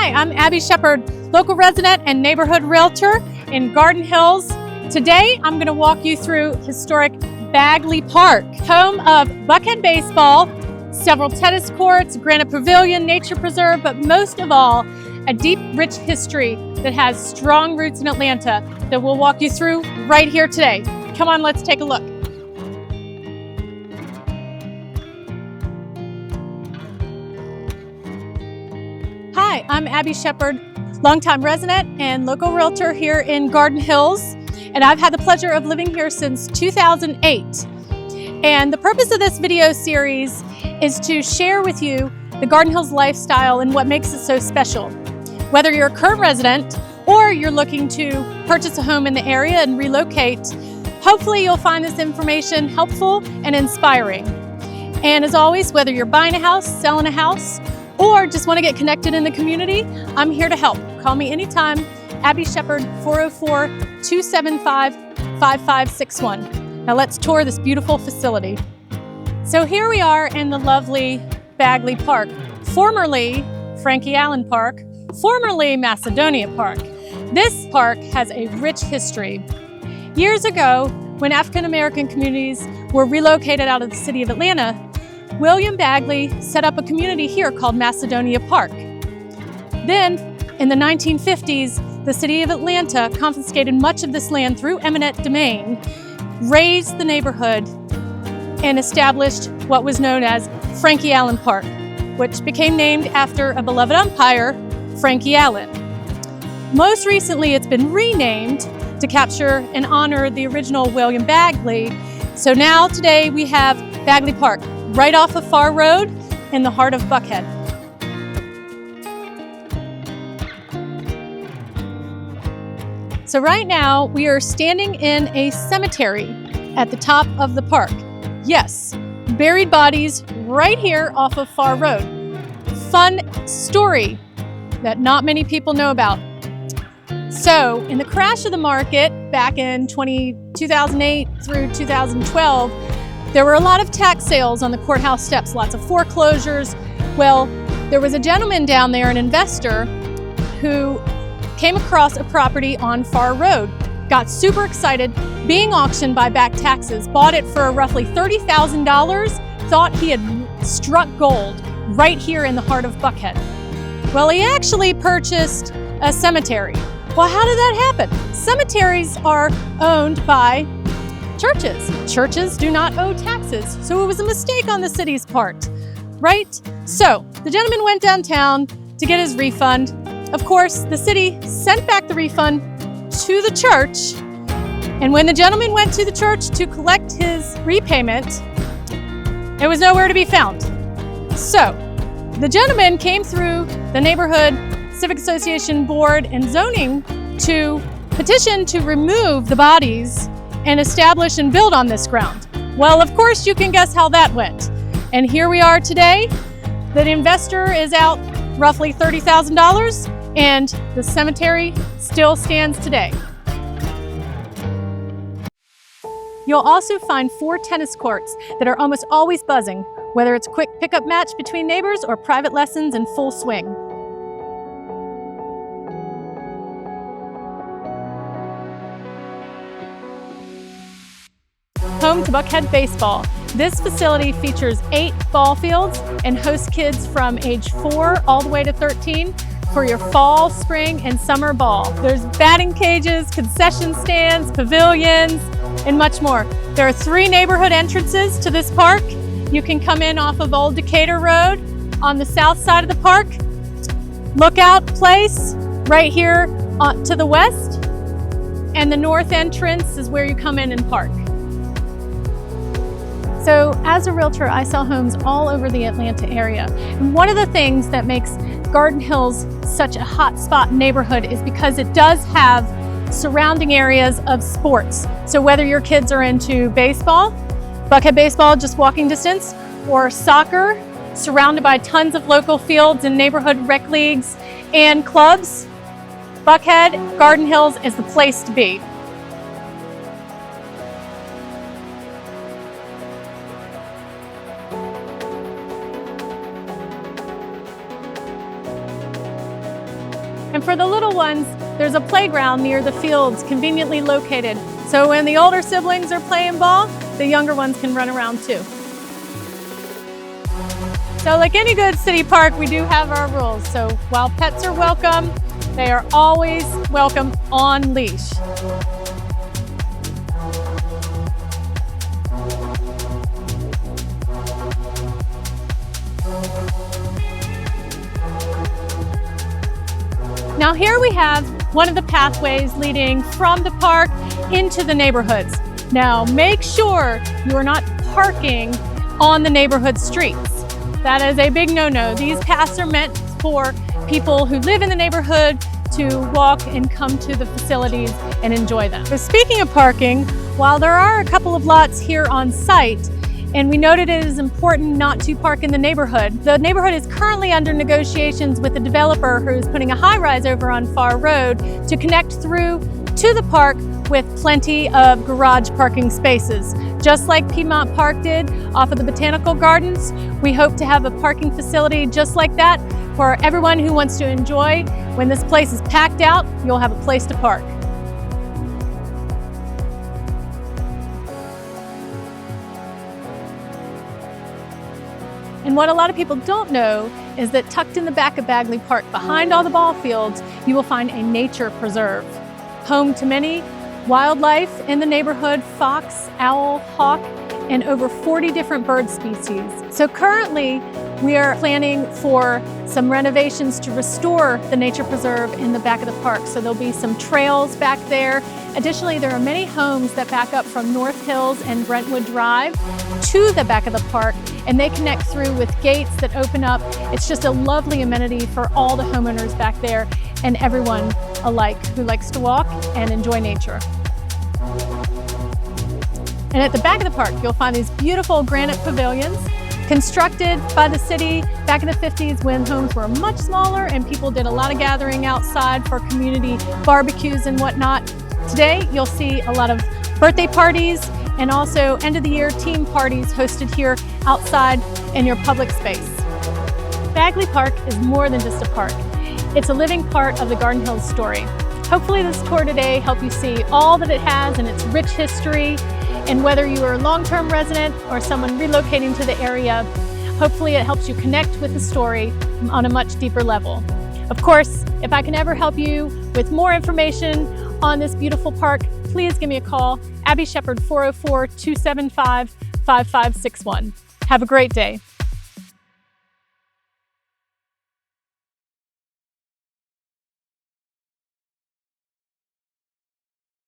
Hi, I'm Abbie Shepherd, local resident and neighborhood realtor in Garden Hills. Today, I'm going to walk you through historic Bagley Park, home of Buckhead baseball, several tennis courts, granite pavilion, nature preserve, but most of all, a deep, rich history that has strong roots in Atlanta that we'll walk you through right here today. Come on, let's take a look. Hi, I'm Abbie Shepherd, longtime resident and local realtor here in Garden Hills, and I've had the pleasure of living here since 2008. And the purpose of this video series is to share with you the Garden Hills lifestyle and what makes it so special. Whether you're a current resident or you're looking to purchase a home in the area and relocate, hopefully you'll find this information helpful and inspiring. And as always, whether you're buying a house, selling a house, or just want to get connected in the community, I'm here to help. Call me anytime, Abbie Shepherd, 404-275-5561. Now let's tour this beautiful facility. So here we are in the lovely Bagley Park, formerly Frankie Allen Park, formerly Macedonia Park. This park has a rich history. Years ago, when African American communities were relocated out of the city of Atlanta, William Bagley set up a community here called Macedonia Park. Then, in the 1950s, the city of Atlanta confiscated much of this land through eminent domain, raised the neighborhood, and established what was known as Frankie Allen Park, which became named after a beloved umpire, Frankie Allen. Most recently, it's been renamed to capture and honor the original William Bagley. So now, today, we have Bagley Park, right off of Far Road in the heart of Buckhead. So right now we are standing in a cemetery at the top of the park. Yes, buried bodies right here off of Far Road. Fun story that not many people know about. So in the crash of the market back in 2008 through 2012, there were a lot of tax sales on the courthouse steps, lots of foreclosures. Well, there was a gentleman down there, an investor, who came across a property on Far Road, got super excited, being auctioned by back taxes, bought it for roughly $30,000, thought he had struck gold right here in the heart of Buckhead. Well, he actually purchased a cemetery. Well, how did that happen? Cemeteries are owned by churches. Churches do not owe taxes, so it was a mistake on the city's part, right? So the gentleman went downtown to get his refund. Of course, the city sent back the refund to the church, and when the gentleman went to the church to collect his repayment, it was nowhere to be found. So the gentleman came through the neighborhood Civic Association Board and Zoning to petition to remove the bodies and establish and build on this ground. Well, of course, you can guess how that went. And here we are today. The investor is out roughly $30,000, and the cemetery still stands today. You'll also find 4 tennis courts that are almost always buzzing, whether it's a quick pickup match between neighbors or private lessons in full swing. Home to Buckhead baseball. This facility features 8 ball fields and hosts kids from age 4 all the way to 13 for your fall, spring, and summer ball. There's batting cages, concession stands, pavilions, and much more. There are 3 neighborhood entrances to this park. You can come in off of Old Decatur Road on the south side of the park. Lookout Place right here to the west, and the north entrance is where you come in and park. So as a realtor, I sell homes all over the Atlanta area. And one of the things that makes Garden Hills such a hot spot neighborhood is because it does have surrounding areas of sports. So whether your kids are into baseball, Buckhead baseball, just walking distance, or soccer, surrounded by tons of local fields and neighborhood rec leagues and clubs, Buckhead, Garden Hills is the place to be. And for the little ones, there's a playground near the fields conveniently located. So when the older siblings are playing ball, the younger ones can run around too. So like any good city park, we do have our rules. So while pets are welcome, they are always welcome on leash. Now here we have one of the pathways leading from the park into the neighborhoods. Now make sure you are not parking on the neighborhood streets. That is a big no-no. These paths are meant for people who live in the neighborhood to walk and come to the facilities and enjoy them. So speaking of parking, while there are a couple of lots here on site, and we noted it is important not to park in the neighborhood is currently under negotiations with the developer who's putting a high-rise over on Far Road to connect through to the park with plenty of garage parking spaces. Just like Piedmont Park did off of the Botanical Gardens, we hope to have a parking facility just like that for everyone who wants to enjoy. When this place is packed out, you'll have a place to park. And what a lot of people don't know is that tucked in the back of Bagley Park, behind all the ball fields, you will find a nature preserve, home to many wildlife in the neighborhood: fox, owl, hawk, and over 40 different bird species. So currently, we are planning for some renovations to restore the nature preserve in the back of the park. So there'll be some trails back there. Additionally, there are many homes that back up from North Hills and Brentwood Drive to the back of the park, and they connect through with gates that open up. It's just a lovely amenity for all the homeowners back there and everyone alike who likes to walk and enjoy nature. And at the back of the park, you'll find these beautiful granite pavilions constructed by the city back in the 50s when homes were much smaller and people did a lot of gathering outside for community barbecues and whatnot. Today, you'll see a lot of birthday parties and also end of the year team parties hosted here outside in your public space. Bagley Park is more than just a park. It's a living part of the Garden Hills story. Hopefully this tour today helped you see all that it has and its rich history. And whether you are a long-term resident or someone relocating to the area, hopefully it helps you connect with the story on a much deeper level. Of course, if I can ever help you with more information on this beautiful park, please give me a call. Abbie Shepherd, 404-275-5561. Have a great day.